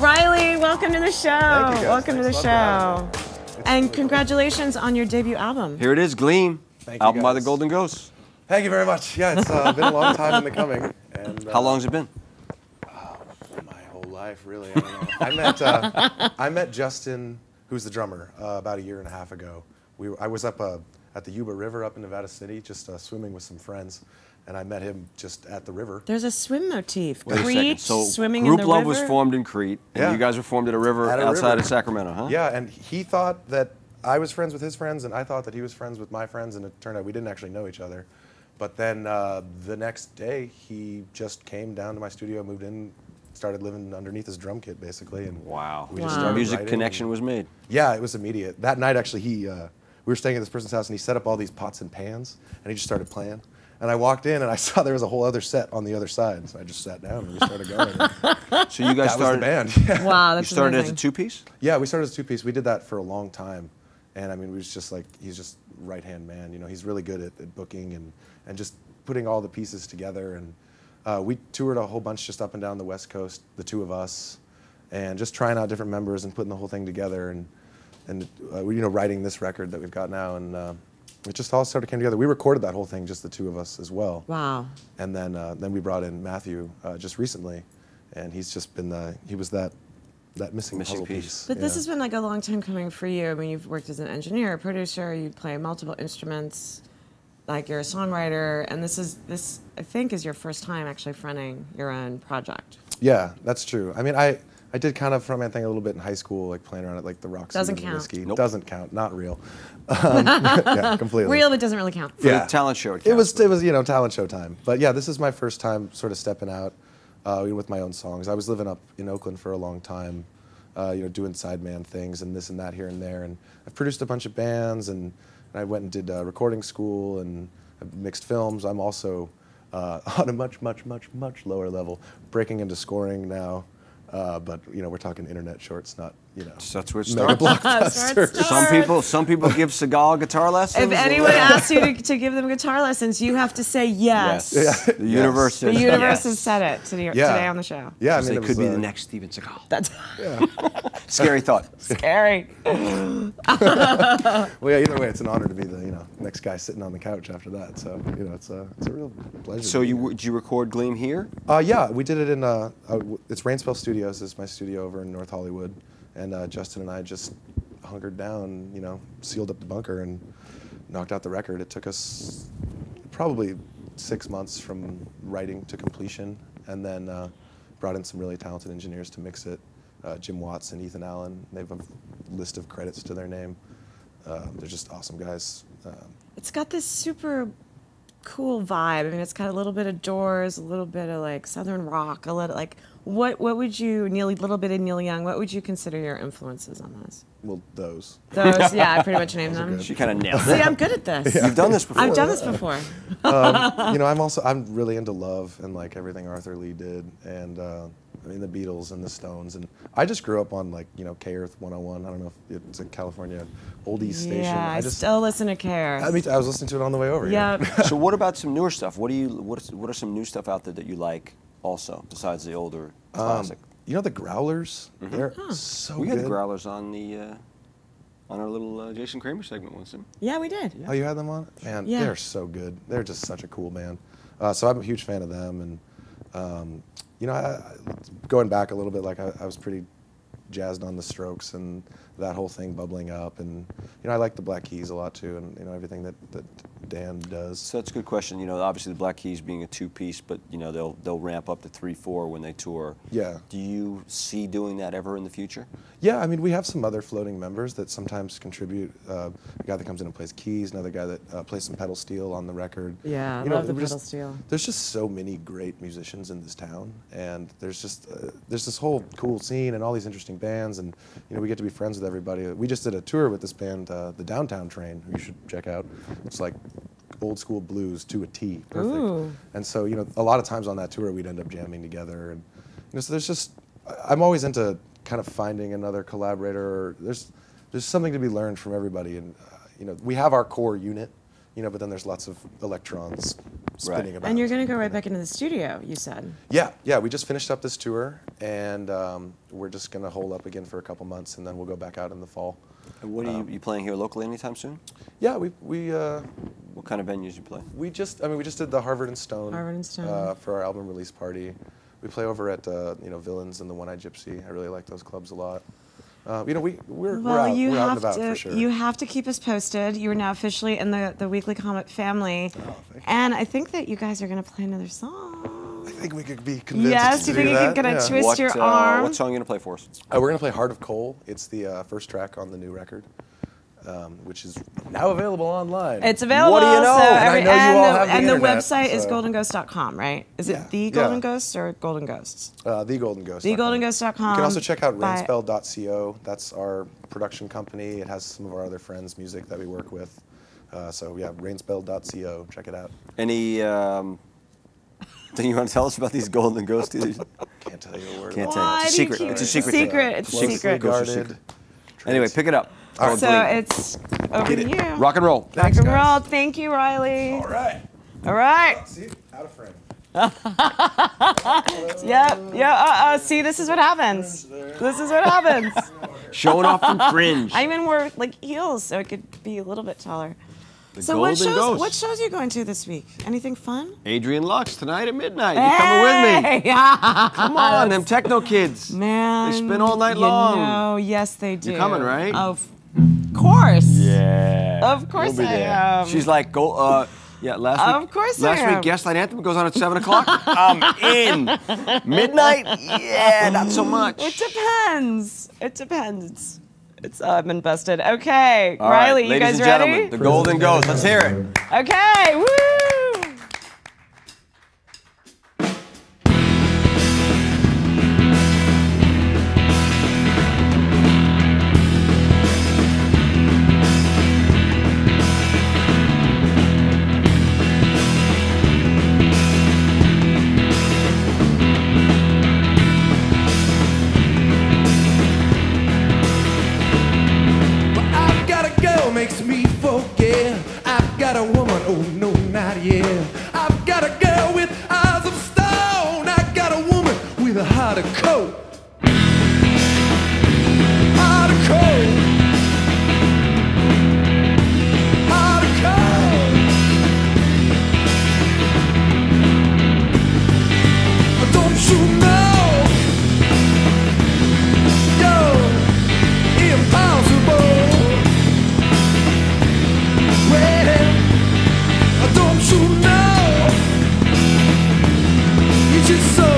Riley, welcome to the show. Thank you, guys. Welcome to the show. And congratulations on your debut album. Here it is, Gleam, Thank you, album by guys. the Golden Ghosts. Thank you very much. Yeah, it's been a long time in the coming. And, How long has it been? My whole life, really. I don't know. I met Justin, who's the drummer, about a year and a half ago. I was up at the Yuba River up in Nevada City, just swimming with some friends, and I met him just at the river. There's a swim motif. Wait a Crete, second. So swimming in Group the Love river. was formed in Crete, and Yeah. you guys were formed at a river At a outside river. of Sacramento, huh? Yeah, and he thought that I was friends with his friends, and I thought that he was friends with my friends, and it turned out we didn't actually know each other. But then the next day, he just came down to my studio, moved in, started living underneath his drum kit, basically. And Wow. we Wow. just started Music writing, connection and- was made. Yeah, it was immediate. That night, actually, we were staying at this person's house, and he set up all these pots and pans, and he just started playing. And I walked in, and I saw there was a whole other set on the other side, so I just sat down, and we started going. So you guys That was the started. band. Yeah. Wow, You that's started amazing. as a two-piece. Yeah, we started as a two-piece. We did that for a long time, and I mean, we was just like, he's just right-hand man. You know, he's really good at booking and just putting all the pieces together. And we toured a whole bunch just up and down the West Coast, the two of us, and just trying out different members and putting the whole thing together, and you know, writing this record that we've got now, and it just all sort of came together. We recorded that whole thing, just the two of us as well. Wow. And then we brought in Matthew just recently, and he's just been he was that missing puzzle piece. But this Yeah. has been like a long time coming for you. I mean, you've worked as an engineer, a producer, you play multiple instruments, like you're a songwriter, and this I think is your first time actually fronting your own project. Yeah, that's true. I mean, I did kind of frontman thing a little bit in high school, like playing around at like the Roxy Doesn't and count. Whiskey. Nope. Doesn't count. Not real. Yeah, completely. Real, but doesn't really count. For Yeah. the talent show. It was you know, talent show time. But yeah, this is my first time sort of stepping out with my own songs. I was living up in Oakland for a long time, you know, doing sideman things and this and that here and there. And I've produced a bunch of bands, and I went and did recording school, and I've mixed films. I'm also on a much lower level, breaking into scoring now. But you know, we're talking internet shorts, not, you know, So that's where it mega starts. blockbusters. Some people give Seagal guitar lessons. If anyone asks you to give them guitar lessons, you have to say yes. Yes. The universe. The says universe yes. has said it today Yeah. on the show. Yeah, I Because mean, they it could was, be the next Steven Seagal. That's Scary thought. scary. Well, yeah, either way, it's an honor to be the, you know, next guy sitting on the couch after that. So, you know, it's a real pleasure. So to be here. did you record Gleam here? Yeah, we did it in it's Rainspell Studios. Is my studio over in North Hollywood, and Justin and I just hunkered down, you know, sealed up the bunker and knocked out the record. It took us probably 6 months from writing to completion, and then brought in some really talented engineers to mix it. Jim Watts and Ethan Allen. They have a list of credits to their name. They're just awesome guys. It's got this super cool vibe. I mean, it's got a little bit of Doors, a little bit of like Southern rock, a little like what would you little bit of Neil Young? What would you consider your influences on this? Well, those. Those, yeah, I pretty much named them. She kind of nailed See, it. I'm good at this. You've done this before. I've done this before. You know, I'm really into Love and like everything Arthur Lee did, and I mean the Beatles and the Stones, and I just grew up on like, you know, K-Earth 101. I don't know if it's a California oldies station. Yeah, I just still listen to Care. I mean, I was listening to it on the way over. Yeah. So what about some newer stuff? What are some new stuff out there that you like also besides the older classic? You know the Growlers? They're so We good. had the Growlers on our little Jason Kramer segment once. Yeah, we did. Oh, you had them on? Man, Yeah. they're so good. They're just such a cool band. So I'm a huge fan of them, and you know, going back a little bit, like I was pretty jazzed on the Strokes and that whole thing bubbling up, and you know, I like the Black Keys a lot too, and you know, everything that Dan does. So that's a good question. You know, obviously the Black Keys being a two-piece, but you know they'll ramp up to 3-4 when they tour. Yeah. Do you see doing that ever in the future? Yeah, I mean, we have some other floating members that sometimes contribute. A guy that comes in and plays keys, another guy that plays some pedal steel on the record. Yeah, I You know, love the we're pedal just- steel. There's just so many great musicians in this town, and there's just there's this whole cool scene and all these interesting bands, and you know, we get to be friends with everybody. We just did a tour with this band, the Downtown Train, who you should check out. It's like old school blues to a T, perfect. Ooh. And so, you know, a lot of times on that tour we'd end up jamming together, and you know, so there's just, I'm always into kind of finding another collaborator. Or there's something to be learned from everybody, and you know, we have our core unit, you know, but then there's lots of electrons spinning about. And you're going to go right back into the studio, you said. Yeah. We just finished up this tour, and we're just going to hold up again for a couple months, and then we'll go back out in the fall. And what are you playing here locally anytime soon? Yeah, we what kind of venues you play? we just did the Harvard and Stone. For our album release party. We play over at Villains and the One Eyed Gypsy. I really like those clubs a lot. We're out and about for sure. You have to keep us posted. You are now officially in the Weekly Comet family. Oh, thank you. And I think that you guys are going to play another song. I think we could be convinced Yes, to you think do you that. could get a Yeah. twist your arm? What song are you going to play for us? We're going to play Heart of Coal. It's the first track on the new record, which is now available online. It's available. What do you know? So And I know you all have the and the internet, website is so- goldenghost.com, right? Is Yeah, it The yeah. Golden Ghosts or Golden Ghosts? The Golden Ghost. TheGoldenGhost.com. You can also check out By- rainspell.co. That's our production company. It has some of our other friends' music that we work with. So yeah, rainspell.co. Check it out. Any thing you want to tell us about these Golden Ghosties? Can't tell you a word. Can't about tell you. Why It's a do you secret. keep It's a it secret. secret? It's a Closely secret. guarded. Anyway, pick it up. All right. So Gleam. it's over to you. Rock and roll. Rock Thanks, and guys. roll. Thank you, Riley. All right. All right. See, out of frame. Yep. See, this is what happens. This is what happens. Showing off from Fringe. I even wore like heels so it could be a little bit taller. The So Golden Ghost. what shows are you going to this week? Anything fun? Adrian Lux tonight at midnight. You coming with me? Hey! Come on, them techno kids. Man. They spin all night long. No, yes, they do. You're coming, right? Of course. Yeah. Of course We'll be I there. am. She's like, last week. Of course I Last am. week, Gaslight Anthem goes on at 7 o'clock. I'm in. Midnight? Yeah, not so much. It depends. It depends. It's I'm invested. Okay, All right, Riley, you ladies guys and ready? gentlemen, the Golden Ghost. Let's hear it. Okay, woo! I've got a girl makes me forget. I've got a woman, oh no, not yet. I've got a girl with eyes of stone. I got a woman with a heart of coal. Heart of coal. Heart of coal. Don't you know? Yo, impossible. Well, don't you know? It's just so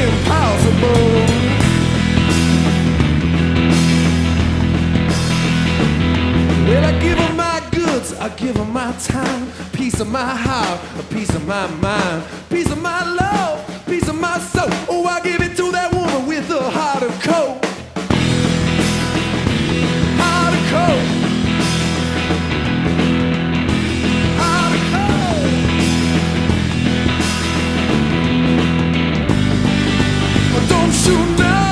impossible. Well, I give her my goods, I give her my time, piece of my heart, a piece of my mind, piece of my love, piece of my soul. Oh, I give it to that woman with a heart of coal. Heart of coal. Heart of coal. Don't you know?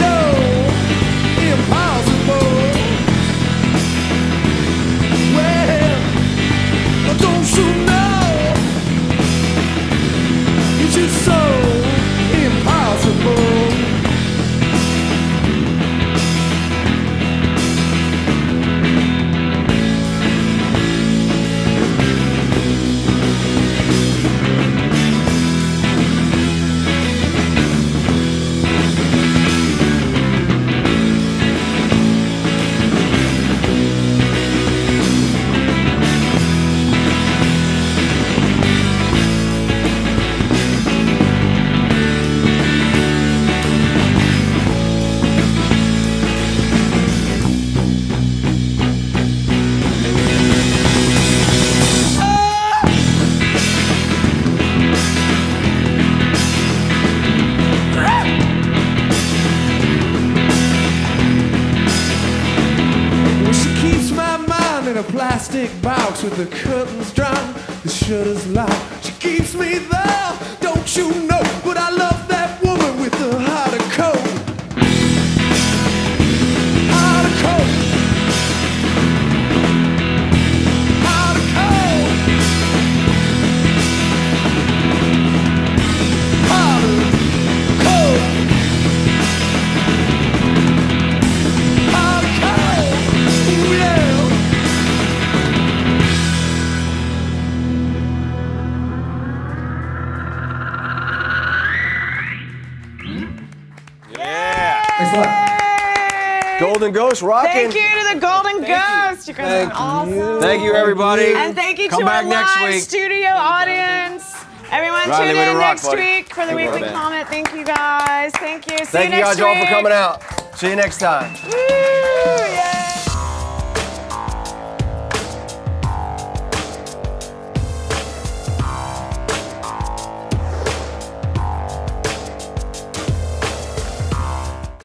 No, impossible. Well, don't you know? It's just so impossible. Well, she keeps my mind in a plastic box with the curtains drawn, the shutters locked. She keeps me there, don't you know? But I love that woman with the heart of coal. Heart of coal. Heart of coal. Golden Ghost rocking. Thank you to the Golden Ghost. You guys are awesome. Thank you, everybody. And thank you Come to back our next live week. studio audience. Everyone Riley, tune way to in rock, next buddy. week for the Weekly man. Comet. Thank you guys. Thank you. See Thank you you next guys all week. for coming out. See you next time. Woo!